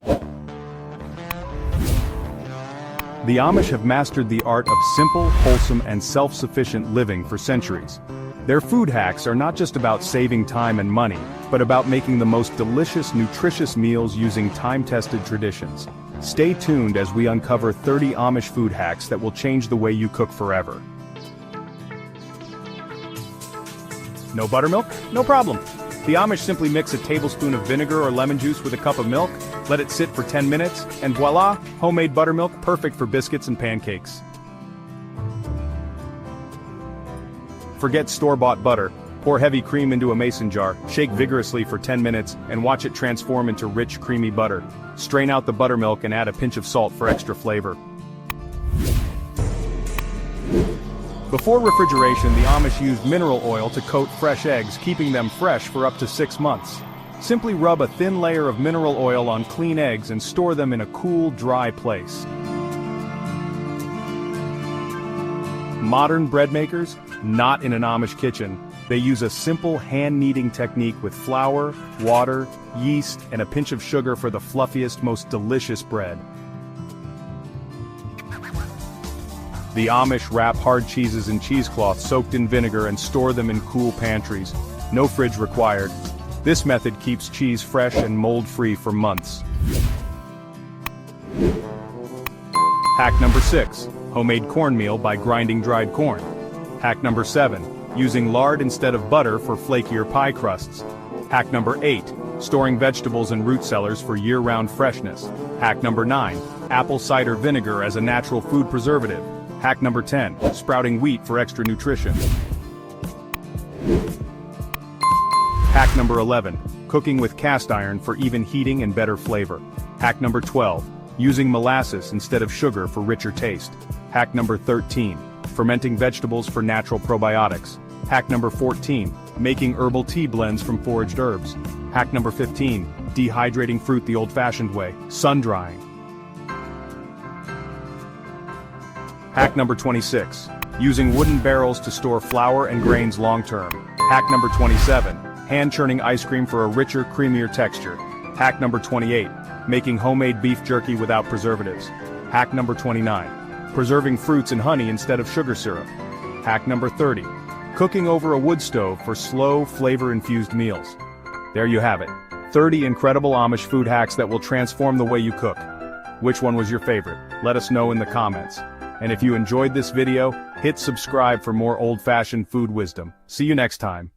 The Amish have mastered the art of simple, wholesome, and self-sufficient living for centuries. Their food hacks are not just about saving time and money, but about making the most delicious, nutritious meals using time-tested traditions. Stay tuned as we uncover 30 Amish food hacks that will change the way you cook forever. No buttermilk? No problem. The Amish simply mix a tablespoon of vinegar or lemon juice with a cup of milk, let it sit for 10 minutes, and voila, homemade buttermilk perfect for biscuits and pancakes. Forget store-bought butter. Pour heavy cream into a mason jar, shake vigorously for 10 minutes, and watch it transform into rich, creamy butter. Strain out the buttermilk and add a pinch of salt for extra flavor. Before refrigeration, the Amish used mineral oil to coat fresh eggs, keeping them fresh for up to 6 months. Simply rub a thin layer of mineral oil on clean eggs and store them in a cool, dry place. Modern bread makers? Not in an Amish kitchen. They use a simple hand-kneading technique with flour, water, yeast, and a pinch of sugar for the fluffiest, most delicious bread. The Amish wrap hard cheeses in cheesecloth soaked in vinegar and store them in cool pantries. No fridge required. This method keeps cheese fresh and mold-free for months. Hack number 6. Homemade cornmeal by grinding dried corn. Hack number 7. Using lard instead of butter for flakier pie crusts. Hack number 8. Storing vegetables in root cellars for year-round freshness. Hack number 9. Apple cider vinegar as a natural food preservative. Hack number 10. Sprouting wheat for extra nutrition. Hack number 11. Cooking with cast iron for even heating and better flavor. Hack number 12. Using molasses instead of sugar for richer taste. Hack number 13. Fermenting vegetables for natural probiotics. Hack number 14. Making herbal tea blends from foraged herbs. Hack number 15. Dehydrating fruit the old-fashioned way, sun-drying. Hack number 26. Using wooden barrels to store flour and grains long-term. Hack number 27. Hand-churning ice cream for a richer, creamier texture. Hack number 28. Making homemade beef jerky without preservatives. Hack number 29. Preserving fruits in honey instead of sugar syrup. Hack number 30. Cooking over a wood stove for slow, flavor-infused meals. There you have it. 30 incredible Amish food hacks that will transform the way you cook. Which one was your favorite? Let us know in the comments. And if you enjoyed this video, hit subscribe for more old-fashioned food wisdom. See you next time.